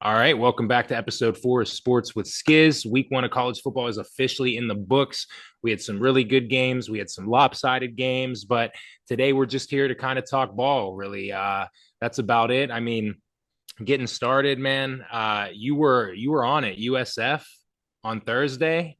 All right, welcome back to episode 4 of Sports with Skiz. Week 1 of college football is officially in the books. We had some really good games, we had some lopsided games, but today we're just here to kind of talk ball, really. That's about it. I mean, getting started, man. You were on it, USF on Thursday,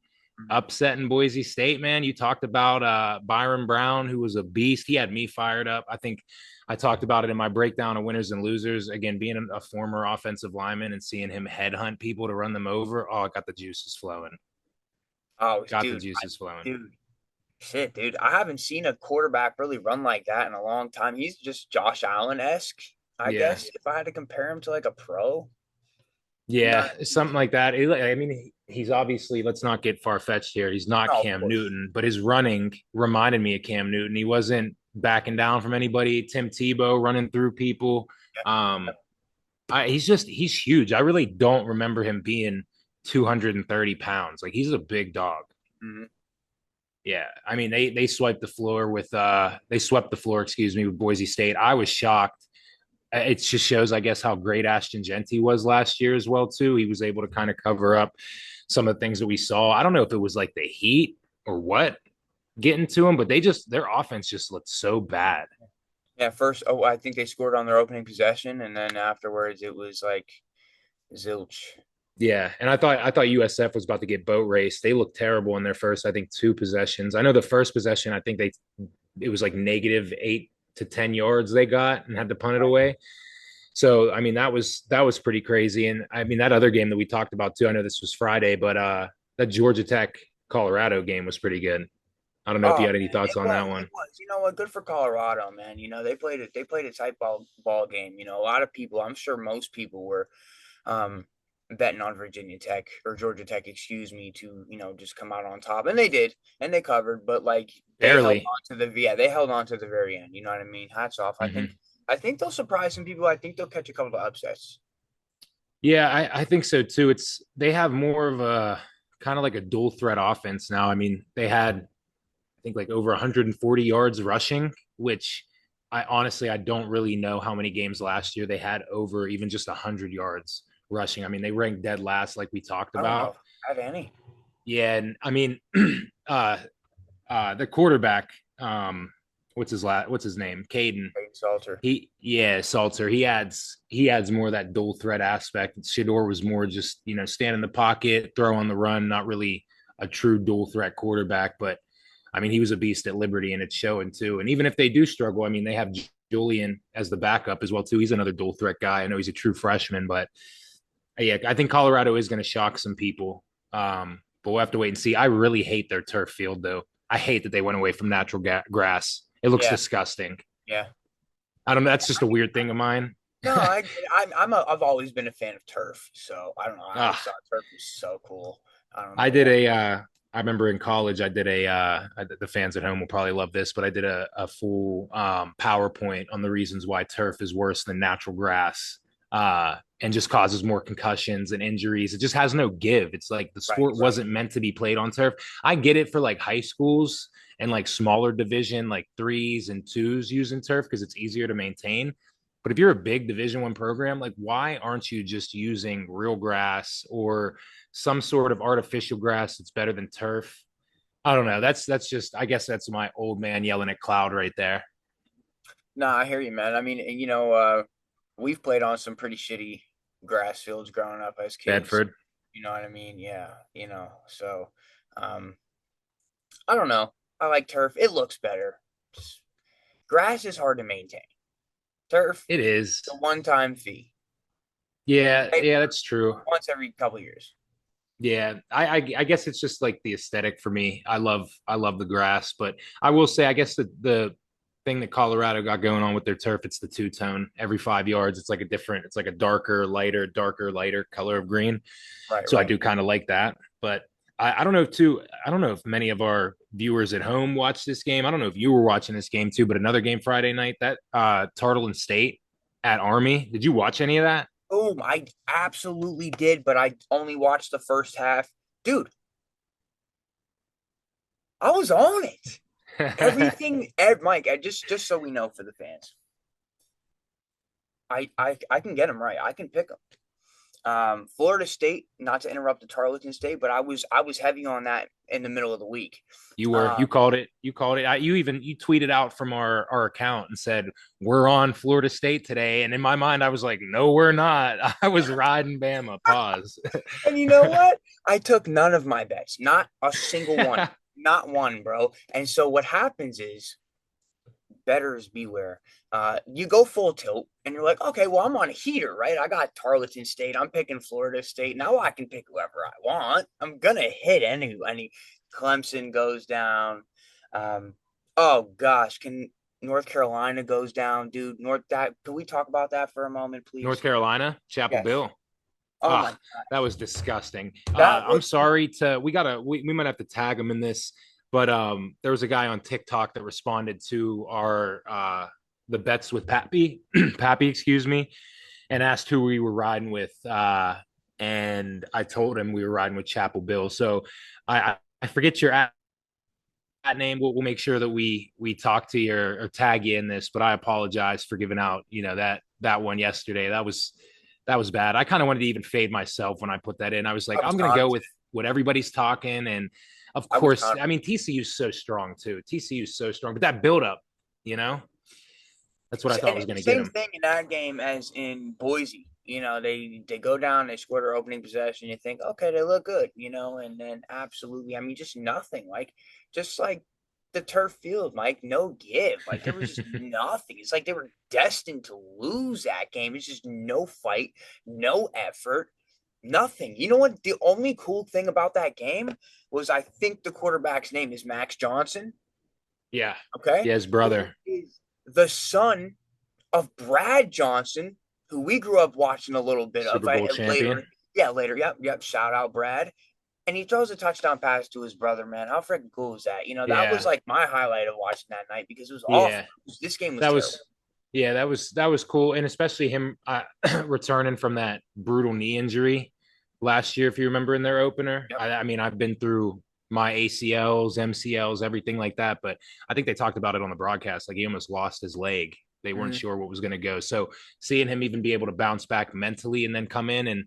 upsetting Boise State, man. You talked about Byron Brown, who was a beast. He had me fired up. I think I talked about it in my breakdown of winners and losers. Again, being a former offensive lineman and seeing him headhunt people to run them over. Oh, it got the juices flowing. Oh, Got the juices flowing. shit, dude. I haven't seen a quarterback really run like that in a long time. He's just Josh Allen-esque, I Yeah. guess, if I had to compare him to like a pro. You know Yeah, what I mean? something like that. I mean, he's obviously, let's not get far fetched here. He's not No, of Cam course. Newton, but his running reminded me of Cam Newton. He wasn't backing down from anybody. Tim Tebow running through people. Yep, Um, yep. he's huge. I really don't remember him being 230 pounds. Like he's a big dog. Mhm. Yeah, I mean they swiped the floor with they swept the floor, excuse me, with Boise State. I was shocked. It just shows, I guess, how great Ashton Genty was last year as well too. He was able to kind of cover up some of the things that we saw. I don't know if it was like the heat or what getting to him, but their offense just looked so bad. Yeah, first, I think they scored on their opening possession, and then afterwards it was like zilch. Yeah, and I thought USF was about to get boat raced. They looked terrible in their first, I think, two possessions. I know the first possession, I think it was like negative 8 to 10 yards they got and had to punt it Right. away. So I mean that was pretty crazy. And I mean that other game that we talked about too. I know this was Friday, but that Georgia Tech Colorado game was pretty good. I don't know if you Oh had any man, thoughts it on was. that It one. was. You know what? Good for Colorado, man. You know they played it. They played a tight ball game. You know, a lot of people. I'm sure most people were um, betting on Virginia Tech or Georgia Tech, excuse me, to just come out on top, and they did, and they covered. But like they held Barely. on to the they held on to the very end. You know what I mean? Hats off. I think Mm-hmm. I think they'll surprise some people. I think they'll catch a couple of upsets. Yeah, I think so too. They have more of a kind of like a dual threat offense now. I mean, they had I think like over 140 yards rushing, which I don't really know how many games last year they had over even just 100 yards rushing. I mean, they ranked dead last, like we talked I don't know about. if I have any. Yeah, and I mean, uh, the quarterback, what's his name, Caden. Great Salter. Salter. He adds more of that dual threat aspect. Shador was more just stand in the pocket, throw on the run, not really a true dual threat quarterback. But I mean, he was a beast at Liberty, and it's showing too. And even if they do struggle, I mean, they have Julian as the backup as well too. He's another dual threat guy. I know he's a true freshman, but yeah, I think Colorado is going to shock some people. But we'll have to wait and see. I really hate their turf field, though. I hate that they went away from natural grass. It looks Yeah, disgusting. yeah. I don't know. That's just a weird thing of mine. No, I've always been a fan of turf, so I don't know. I uh, always thought turf was so cool. I don't I know did why. I remember in college, the fans at home will probably love this, but I did a full PowerPoint on the reasons why turf is worse than natural grass and just causes more concussions and injuries. It just has no give. It's like the Right, sport right. wasn't meant to be played on turf. I get it for like high schools and like smaller division, like threes and twos using turf because it's easier to maintain. But if you're a big Division 1 program, like why aren't you just using real grass or some sort of artificial grass that's better than turf? I don't know. That's just I guess that's my old man yelling at cloud right there. No, I hear you, man. I mean, we've played on some pretty shitty grass fields growing up as kids. Bedford. You know what I mean? Yeah, So, um, I don't know. I like turf. It looks better. Grass is hard to maintain. Turf, It is. the one-time fee. Yeah, Pay yeah, for that's true. it once every couple years. Yeah, I guess it's just like the aesthetic for me. I love the grass, but I will say I guess the thing that Colorado got going on with their turf, it's the two tone. Every 5 yards, it's like a darker, lighter color of green. Right, So I right. do kind of like that. But I don't know too. I don't know if many of our viewers at home watched this game. I don't know if you were watching this game too, but another game Friday night, that Tarleton State at Army. Did you watch any of that? Boom. I absolutely did, but I only watched the first half. Dude, I was on it. Mike, just so we know for the fans, I can get them right. I can pick them. Florida State, not to interrupt the Tarleton State, but I was heavy on that in the middle of the week. You called it. You called it. You tweeted out from our account and said, "We're on Florida State today." And in my mind, I was like, "No, we're not." I was riding Bama. Pause. And you know what? I took none of my bets, not a single one, not one, bro. And so what happens is betters beware. You go full tilt and you're like, okay, well, I'm on a heater, right? I got Tarleton State. I'm picking Florida State. Now I can pick whoever I want. I'm gonna hit any Clemson goes down. Oh gosh, can North Carolina goes down, dude. Can we talk about that for a moment, North please? Carolina, Chapel Yes. Bill. Oh my Ah, gosh. that was disgusting. That I'm was sorry to we might have to tag him in this, but there was a guy on TikTok that responded to our the bets with Pappy, Pappy, excuse me, and asked who we were riding with. And I told him we were riding with Chapel Bill. So I forget your at name. We'll make sure that we talk to you or tag you in this. But I apologize for giving out that one yesterday. That was bad. I kind of wanted to even fade myself when I put that in. I was like, I was I'm going to go confident. with what everybody's talking, and of I was course, I confident. mean TCU's so strong too. TCU's so strong, but that buildup, you know, that's what I thought And was going to get same him. thing in that game as in Boise. They go down, they score their opening possession. You think, okay, they look good, and then absolutely, I mean, just nothing. Just like the turf field, Mike, no give. Like there was just nothing. It's like they were destined to lose that game. It's just no fight, no effort, nothing. You know what? The only cool thing about that game was I think the quarterback's name is Max Johnson. Yeah, Okay, yeah, his who brother, is the son of Brad Johnson, who we grew up watching a little bit of Super Bowl champion. later. Yeah, later. Yep, yep. Shout out Brad. And he throws a touchdown pass to his brother, man. How freaking cool is that? That was Yeah, like my highlight of watching that night because it was awful. yeah, This game was that terrible. was yeah, that was cool, and especially him returning from that brutal knee injury last year, if you remember in their opener. Yep. I mean, I've been through my ACLs, MCLs, everything like that, but I think they talked about it on the broadcast. Like he almost lost his leg. They weren't Mm-hmm. sure what was going to go. So seeing him even be able to bounce back mentally and then come in and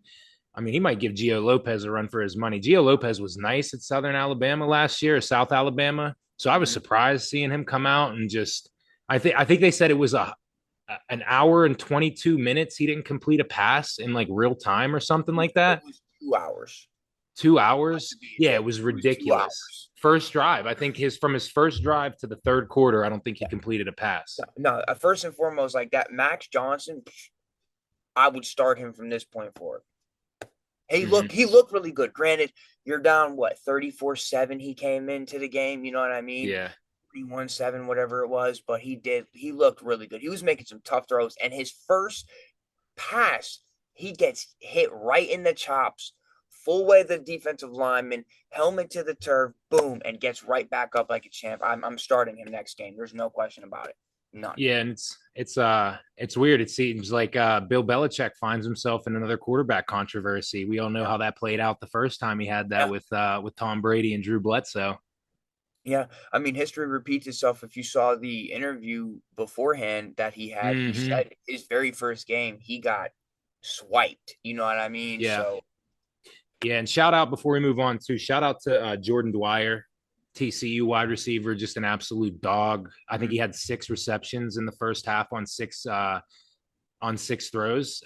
I mean, he might give Gio Lopez a run for his money. Gio Lopez was nice at Southern Alabama last year, or South Alabama. So I was Mm-hmm. surprised seeing him come out and just. I think they said it was an hour and 22 minutes. He didn't complete a pass in like real time or something like It that. was 2 hours. Two Not to hours. be a Yeah, it joke. was It was two ridiculous. hours. First drive. I think his first drive to the third quarter, I don't think he completed a pass. No, first and foremost, like that, Max Johnson, I would start him from this point forward. Mm-hmm. He looked really good. Granted, you're down what 34-7. He came into the game, you know what I mean? Yeah. 31-7, whatever it was, but he looked really good. He was making some tough throws, and his first pass, he gets hit right in the chops, full way the defensive lineman, helmet to the turf, boom, and gets right back up like a champ. I'm starting him next game. There's no question about it. None. Yeah, and it's weird. It seems like Bill Belichick finds himself in another quarterback controversy. We all know Yeah. how that played out the first time he had that Yeah. with Tom Brady and Drew Bledsoe. Yeah, I mean, history repeats itself. If you saw the interview beforehand that he Mm-hmm. said his very first game, he got swiped. You know what I mean? Yeah, So, yeah, and shout out before we move on too. Shout out to Jordan Dwyer, TCU wide receiver, just an absolute dog. I think he had 6 receptions in the first half on six throws.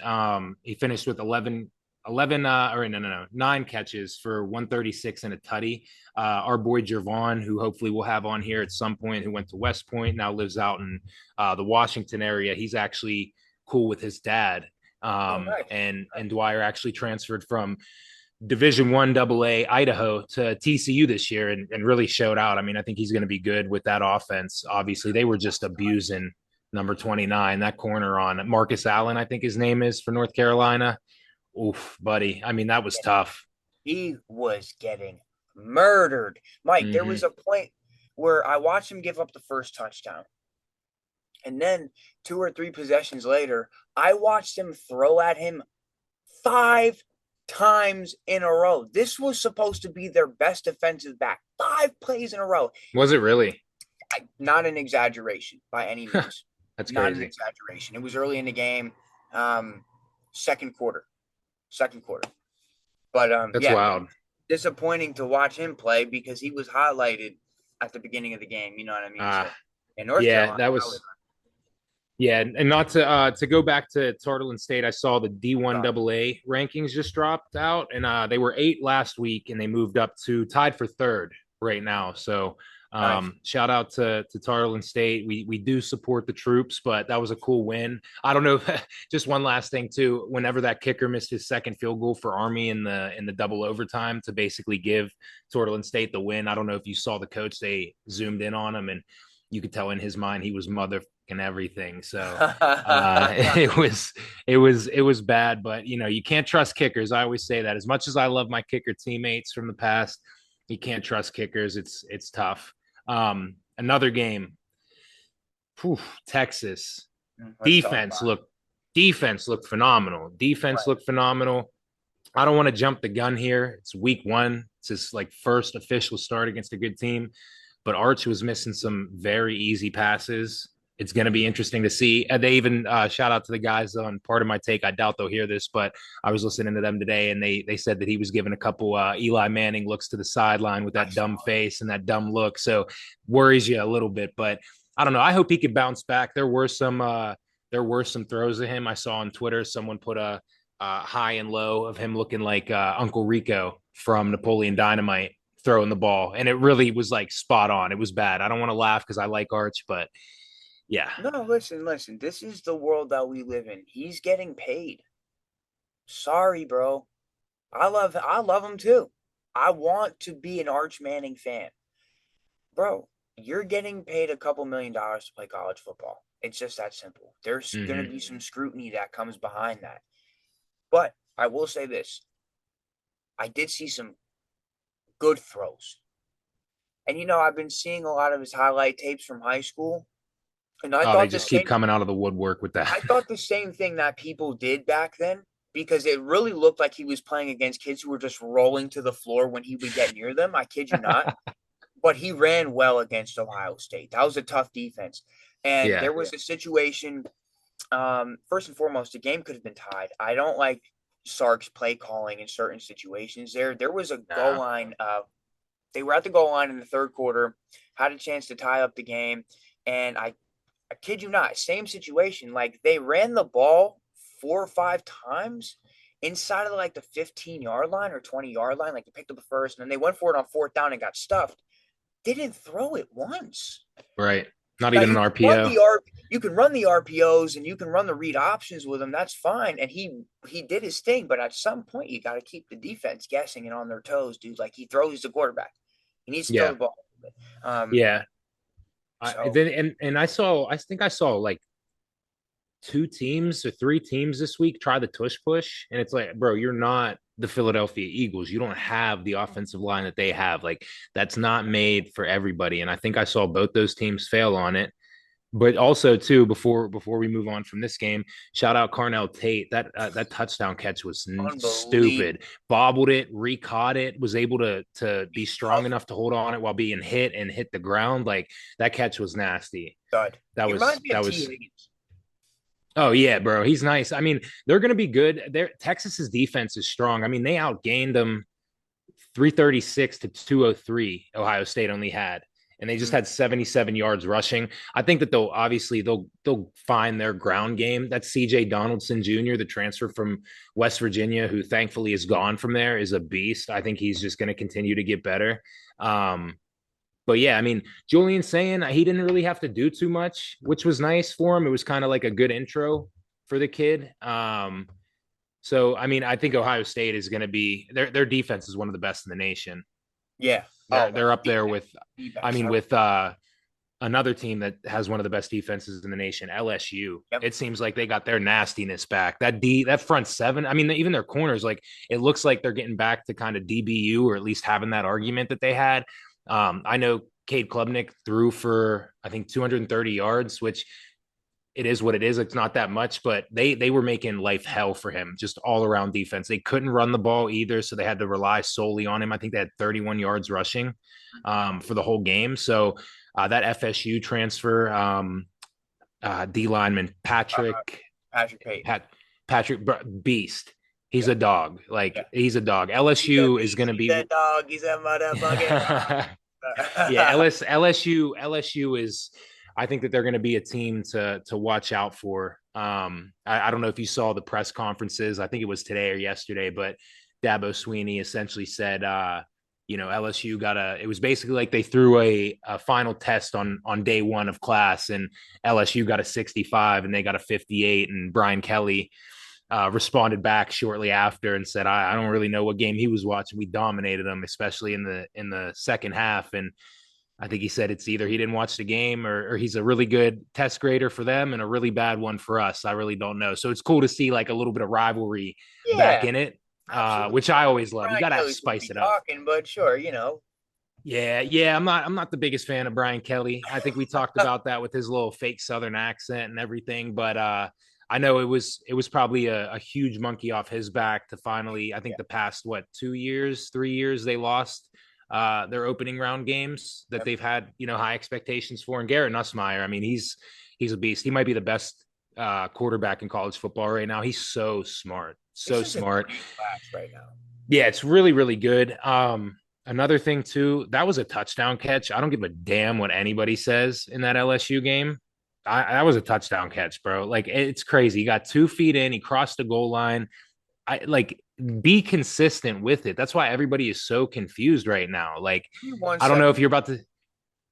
He finished with 11 or no, 9 catches for 136 and a tutty. Our boy Jervon, who hopefully we'll have on here at some point, who went to West Point, now lives out in the Washington area. He's actually cool with his dad. oh, nice. And Dwyer actually transferred from Division 1 AA Idaho to TCU this year and really showed out. I mean, I think he's going to be good with that offense. Obviously, they were just abusing number 29, that corner on Marcus Allen, I think his name is for North Carolina. Oof, buddy. I mean, that was tough. He was getting murdered. Mike, there Mm-hmm. was a point where I watched him give up the first touchdown. And then 2 or 3 possessions later, I watched him throw at him 5 times in a row. This was supposed to be their best defensive back. 5 plays in a row. Was it really? Not an exaggeration by any means. That's Not an crazy. exaggeration. It was early in the game, second quarter. second quarter. But That's yeah, wild. disappointing to watch him play because he was highlighted at the beginning of the game. You know what I mean? Uh So in North yeah, Carolina, that I was was yeah, and not to go back to Tarleton State, I saw the D1 AA rankings just dropped out, and they were 8 last week, and they moved up to tied for third right now. So nice. shout out to Tarleton State. We do support the troops, but that was a cool win. I don't know. Just one last thing too. Whenever that kicker missed his second field goal for Army in the double overtime to basically give Tarleton State the win, I don't know if you saw the coach. They zoomed in on him, and you could tell in his mind he was mother and everything. So it was bad, but you can't trust kickers. I always say that. As much as I love my kicker teammates from the past, you can't trust kickers. It's tough. Another game, whew, Texas Let's talk defense about looked defense looked phenomenal. it. Defense Right. looked phenomenal. I don't want to jump the gun here. It's week one. It's his like first official start against a good team, but Arch was missing some very easy passes. It's going to be interesting to see. And they even shout out to the guys on Part of My Take. I doubt they'll hear this, but I was listening to them today, and they said that he was giving a couple Eli Manning looks to the sideline with I that saw dumb face and that dumb look. So worries you a little bit, but I don't know. I hope he could bounce back. There were some throws of him I saw on Twitter. Someone put a high and low of him looking like Uncle Rico from Napoleon Dynamite throwing the ball, and it really was like spot on. It was bad. I don't want to laugh because I like Arch, but yeah, No, listen, listen. This is the world that we live in. He's getting paid. Sorry, bro. I love him too. I want to be an Arch Manning fan. Bro, you're getting paid a couple $1,000,000 to play college football. It's just that simple. There's going to mm-hmm. be some scrutiny that comes behind that. But I will say this. I did see some good throws. And I've been seeing a lot of his highlight tapes from high school, and I Oh, they thought the just keep same coming out of the woodwork with that. I thought the same thing that people did back then because it really looked like he was playing against kids who were just rolling to the floor when he would get near them. I kid you not. But he ran well against Ohio State. That was a tough defense. And Yeah, there was a situation, first and foremost, the game could have been tied. I don't like Sark's play calling in certain situations. There was a goal nah. line. They were at the goal line in the third quarter, had a chance to tie up the game, and I kid you not, same situation. Like they ran the ball 4 or 5 times inside of like the 15-yard line or 20-yard line. Like they picked up the first, and then they went for it on fourth down and got stuffed. They didn't throw it once. Right. Not Now even an you can run RPO. the you can run the RPOs and you can run the read options with him. That's fine. And he did his thing, but at some point you got to keep the defense guessing and on their toes, dude. Like he throws the quarterback. He needs to throw Yeah, the ball. yeah. So And I think I saw like 2 teams or 3 teams this week try the tush push, and it's like, bro, you're not the Philadelphia Eagles. You don't have the offensive line that they have. Like that's not made for everybody. And I think I saw both those teams fail on it. But also too, before we move on from this game, shout out Carnell Tate. That touchdown catch was unbelievable. stupid. Bobbled it, recaught it, was able to be strong Tough enough to hold on it while being hit and hit the ground. Like that catch was nasty. stud. That He reminds was me of that T. was Higgins. Oh yeah, bro. He's nice. I mean, they're going to be good. Texas's defense is strong. I mean, they outgained them 336 to 203. Ohio State only had, and they just Mm-hmm. had 77 yards rushing. I think that they'll find their ground game. That's CJ Donaldson Jr., the transfer from West Virginia, who thankfully is gone from there, is a beast. I think he's just going to continue to get better. But yeah, I mean, Julian saying he didn't really have to do too much, which was nice for him. It was kind of like a good intro for the kid. So I mean, I think Ohio State is going to be their defense is one of the best in the nation. Yeah. They're Oh, they're up the there best. with, The I best. mean, with another team that has one of the best defenses in the nation, LSU. Yep. It seems like they got their nastiness back. That front seven. I mean, even their corners, like it looks like they're getting back to kind of DBU, or at least having that argument that they had. I know Cade Klubnik threw for I think 230 yards, which it is what it is. It's not that much, but they were making life hell for him, just all around defense. They couldn't run the ball either, so they had to rely solely on him. I think they had 31 yards rushing for the whole game. So that FSU transfer, D lineman Patrick Payton. Patrick Beast. He's Yeah, a dog. yeah. Like he's a dog. He's a LSU is going beast. to He's be. a dog. He's a motherfucking Yeah, dog. LSU is. I think that they're going to be a team to watch out for. I don't know if you saw the press conferences. I think it was today or yesterday, but Dabo Sweeney essentially said, LSU got a. It was basically like they threw a final test on day one of class, and LSU got a 65, and they got a 58, and Brian Kelly responded back shortly after and said, I don't really know what game he was watching. We dominated them, especially in the second half. And I think he said it's either he didn't watch the game or he's a really good test grader for them and a really bad one for us. I really don't know. So it's cool to see like a little bit of rivalry back Yeah, in it, absolutely. which I always love. You Brian got to Kelly's supposed to spice be it up. talking, but sure, Yeah. I'm not the biggest fan of Brian Kelly. I think we talked about that with his little fake Southern accent and everything, but I know it was probably a huge monkey off his back to finally. I think Yeah. the past 2 years, 3 years they lost their opening round games that Yep. they've had high expectations for. And Garrett Nussmeier, I mean he's a beast. He might be the best quarterback in college football right now. He's so smart, This so is a smart. great class right now. Yeah, it's really, really good. Another thing too, that was a touchdown catch. I don't give a damn what anybody says in that LSU game. That was a touchdown catch, bro. Like it's crazy. He got 2 feet in, he crossed the goal line. I like be consistent with it. That's why everybody is so confused right now. Like, Give me one I don't know second. if you're about to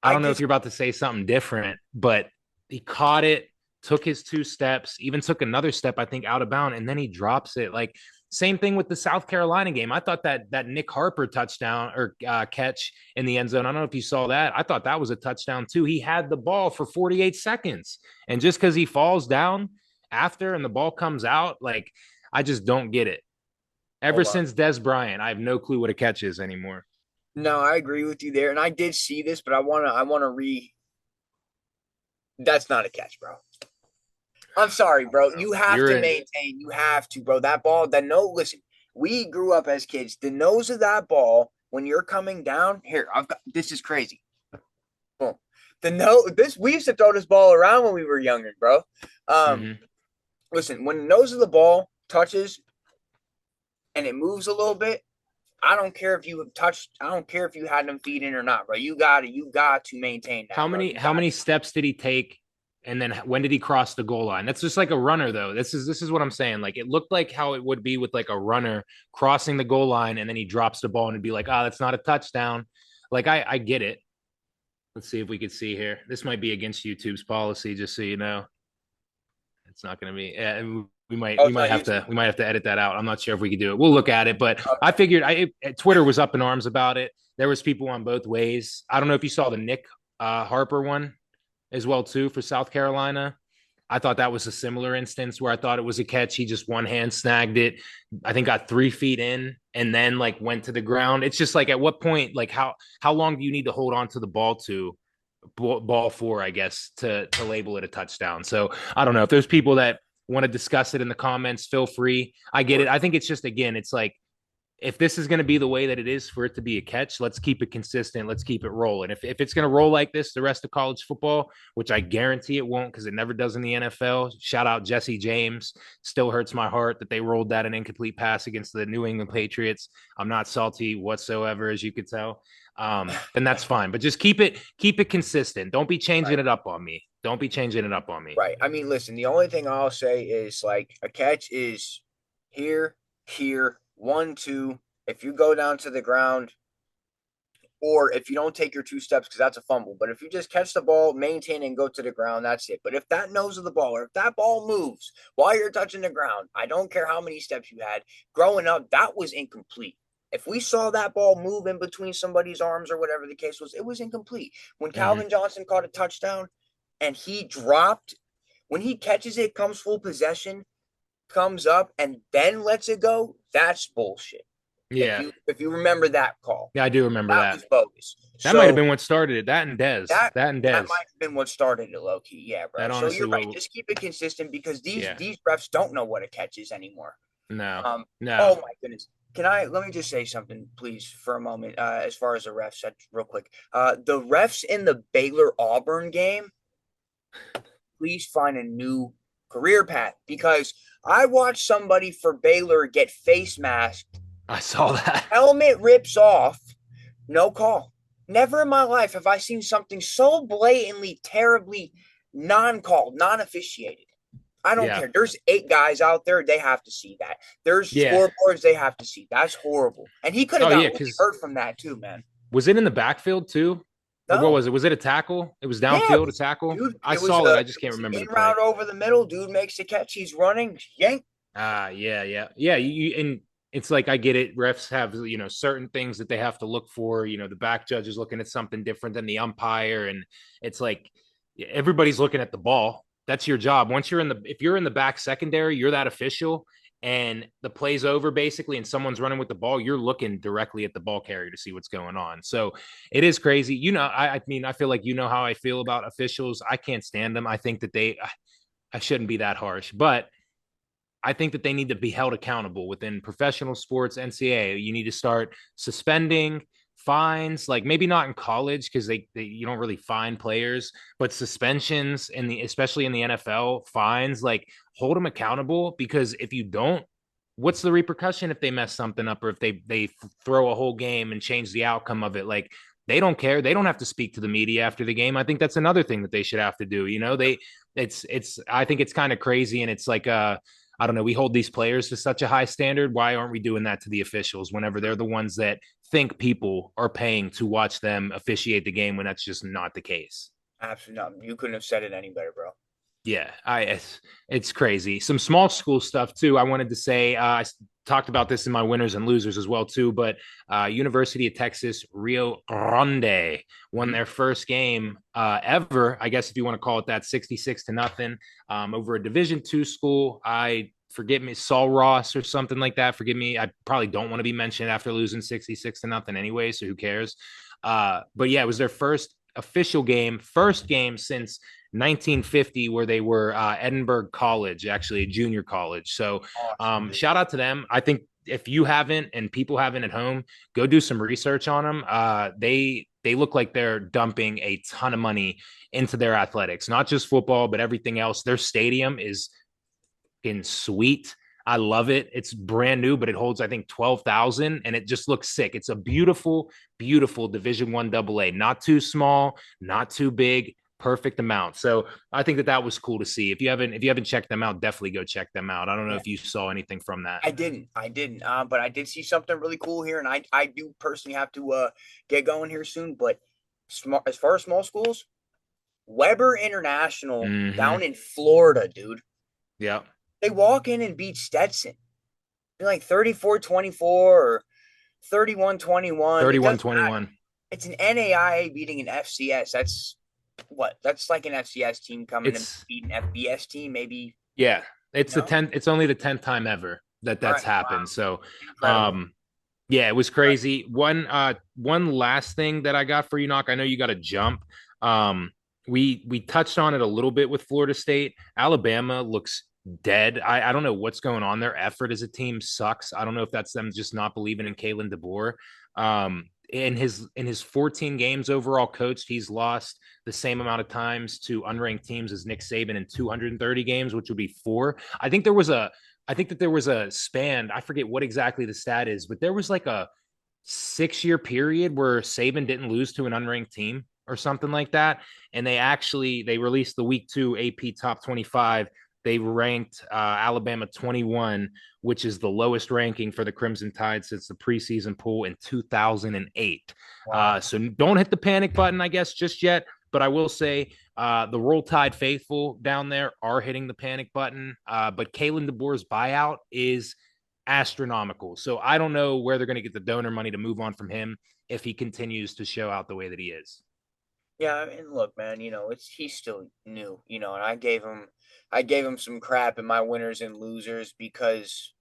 I I don't know if just you're about to say something different, but he caught it, took his 2 steps, even took another step, I think, out of bound, and then he drops it. Like same thing with the South Carolina game. I thought that Nick Harper touchdown or catch in the end zone. I don't know if you saw that. I thought that was a touchdown too. He had the ball for 48 seconds, and just because he falls down after and the ball comes out, like I just don't get it. Ever hold on. since Des Bryant, I have no clue what a catch is anymore. No, I agree with you there, and I did see this, but I wanna re. That's not a catch, bro. I'm sorry, bro. You have You're to in. maintain. You have to, bro. That ball, that no, listen, we grew up as kids. The nose of that ball, when you're coming down, here, I've got this is crazy. Boom. We used to throw this ball around when we were younger, bro. Um, Mm-hmm. listen, when the nose of the ball touches and it moves a little bit, I don't care if you have touched, I don't care if you had them feet in or not, bro. You got to maintain How that, bro. many You how got many to. steps did he take? And then when did he cross the goal line? That's just like a runner, though. This is what I'm saying. Like it looked like how it would be with like a runner crossing the goal line, and then he drops the ball, and it'd be like, oh, that's not a touchdown. Like I get it. Let's see if we could see here. This might be against YouTube's policy, just so you know. It's not going to be. We might Oh, we it's might on have YouTube. to we might have to edit that out. I'm not sure if we could do it. We'll look at it, but I Okay. figured Twitter was up in arms about it. There was people on both ways. I don't know if you saw the Nick Harper one as well too for South Carolina. I thought that was a similar instance where I thought it was a catch. He just one hand snagged it. I think got 3 feet in and then like went to the ground. It's just like at what point, like how long do you need to hold on to the ball for, I guess, to label it a touchdown. So I don't know if there's people that want to discuss it in the comments. Feel free. I get it. I think it's just again, it's like if this is going to be the way that it is for it to be a catch, let's keep it consistent. Let's keep it rolling. If it's going to roll like this the rest of college football, which I guarantee it won't because it never does in the NFL. Shout out Jesse James. Still hurts my heart that they rolled that an incomplete pass against the New England Patriots. I'm not salty whatsoever, as you could tell. Then that's fine. But just keep it consistent. Don't be changing Right. it up on me. Don't be changing it up on me. Right. I mean, listen, the only thing I'll say is like a catch is here, here, 1, 2. If you go down to the ground, or if you don't take your 2 steps, because that's a fumble. But if you just catch the ball, maintain and go to the ground, that's it. But if that nose of the ball or if that ball moves while you're touching the ground, I don't care how many steps you had. Growing up, that was incomplete. If we saw that ball move in between somebody's arms or whatever the case was, it was incomplete. When Mm-hmm. Calvin Johnson caught a touchdown and he dropped, when he catches it, comes full possession, comes up, and then lets it go, that's bullshit. If Yeah. you remember that call, Yeah, I do remember that that. was bogus. That might have So been what started it. That and Dez. that That and that Dez. might have been what started it, low key. Yeah, bro. That So honestly you're right. will. Just keep it consistent because these Yeah. these refs don't know what a catch is anymore. No. Um. No. Oh my goodness. Let me just say something, please, for a moment. As far as the refs, real quick. The refs in the Baylor Auburn game, please find a new career path, because I watched somebody for Baylor get face masked, I saw that. helmet rips off, no call. Never in my life have I seen something so blatantly, terribly non-called, non-officiated. I don't Yeah. care. There's 8 guys out there. They have to see that. There's Yeah. scoreboards. They have to see. That's horrible. And he could have Oh got yeah, really because hurt from that too, man. was it in the backfield too? Or what No. was it? Was it a tackle? It was Yeah, it downfield a was, tackle? dude. I saw that. I just It can't was an remember in the play. route over the middle. Dude makes the catch. He's running. Yank. Yeah, yeah, yeah. And it's like I get it. Refs have certain things that they have to look for. The back judge is looking at something different than the umpire, and it's like everybody's looking at the ball. That's your job. Once you're if you're in the back secondary, you're that official, and the play's over basically, and someone's running with the ball. You're looking directly at the ball carrier to see what's going on. So it is crazy. I mean, I feel like how I feel about officials. I can't stand them. I think that I shouldn't be that harsh, but I think that they need to be held accountable within professional sports, NCAA. You need to start suspending fines, like maybe not in college because you don't really fine players, but suspensions especially in the NFL, fines, like hold them accountable, because if you don't, what's the repercussion if they mess something up, or if they throw a whole game and change the outcome of it? Like they don't care. They don't have to speak to the media after the game. I think that's another thing that they should have to do. It's I think it's kind of crazy, and it's like I don't know. We hold these players to such a high standard. Why aren't we doing that to the officials whenever they're the ones that think people are paying to watch them officiate the game when that's just not the case? Absolutely not. You couldn't have said it any better, bro. Yeah, it's crazy. Some small school stuff too. I wanted to say I talked about this in my winners and losers as well too. But University of Texas Rio Grande won Mm-hmm. their first game ever, I guess if you want to call it that, 66-0 over a Division II school. I forget me, Saul Ross or something like that. Forgive me. I probably don't want to be mentioned after losing 66-0 anyway. So who cares? But yeah, it was their first official game, first game since 1950, where they were Edinburgh College, actually a junior college. So Awesome, dude. shout out to them. I think if you haven't and people haven't at home, go do some research on them. They look like they're dumping a ton of money into their athletics, not just football, but everything else. Their stadium is in sweet. I love it. It's brand new, but it holds, I think, 12,000, and it just looks sick. It's a beautiful, beautiful Division I AA. Not too small, not too big, perfect amount. So I think that was cool to see. If you haven't checked them out, definitely go check them out. I don't know Yeah. if you saw anything from that. I didn't. But I did see something really cool here, and I do personally have to get going here soon. But small, as far as small schools, Weber International Mm-hmm. down in Florida, dude. Yeah. They walk in and beat Stetson. They're like 34-24 or 31-21. It 31 doesn't matter. 21. It's an NAIA beating an FCS. That's what? That's like an FCS team coming to It's beat an FBS team, maybe. Yeah. It's the No? 10th. It's only the 10th time ever that All that's right. happened. Wow. So, Incredible. um, yeah, it was crazy. One last thing that I got for you, Knock. I know you got to jump. Um, we touched on it a little bit with Florida State. Alabama looks dead. I don't know what's going on. Their effort as a team sucks. I don't know if that's them just not believing in Kalen DeBoer. In his 14 games overall coached, he's lost the same amount of times to unranked teams as Nick Saban in 230 games, which would be 4. I think that there was a span. I forget what exactly the stat is, but there was like a 6-year period where Saban didn't lose to an unranked team or something like that. And they released the week 2 AP top 25. They ranked Alabama 21, which is the lowest ranking for the Crimson Tide since the preseason poll in 2008. Wow. So don't hit the panic button, I guess, just yet. But I will say the Roll Tide faithful down there are hitting the panic button. But Kalen DeBoer's buyout is astronomical. So I don't know where they're going to get the donor money to move on from him if he continues to show out the way that he is. Yeah, and look, man, he's still new, and I gave him some crap in my winners and losers because,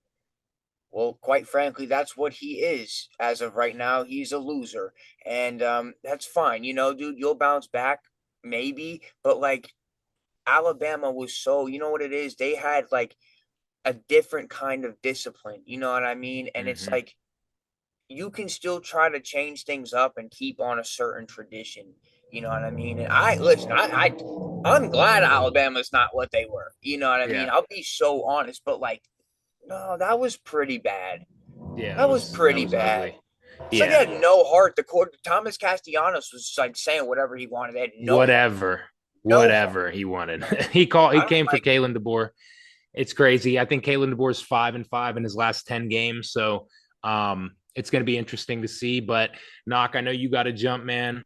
well, quite frankly, that's what he is as of right now. He's a loser, and that's fine, dude. You'll bounce back, maybe, but like Alabama was so, you know what it is? They had like a different kind of discipline, you know what I mean? And it's Mm-hmm. like you can still try to change things up and keep on a certain tradition. You know what I mean? And I listen, I'm glad Alabama's not what they were. You know what I mean? Yeah. I'll be so honest, but like, no, that was pretty bad. Yeah, That was that pretty was bad. ugly. It's like he Yeah. had no heart. The court, Thomas Castellanos was like saying whatever he wanted. They had no heart. Whatever. No heart. Whatever he wanted. No. He I don't came for like Kalen DeBoer. It's crazy. I think Kalen DeBoer's 5-5 in his last 10 games. So it's going to be interesting to see. But Knock, I know you got to jump, man.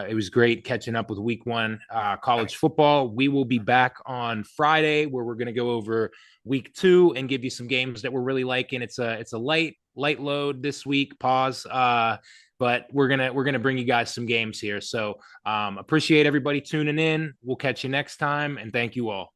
It was great catching up with week one college football. We will be back on Friday where we're going to go over week two and give you some games that we're really liking. It's a light load this week. Pause. But we're gonna bring you guys some games here. So appreciate everybody tuning in. We'll catch you next time, and thank you all.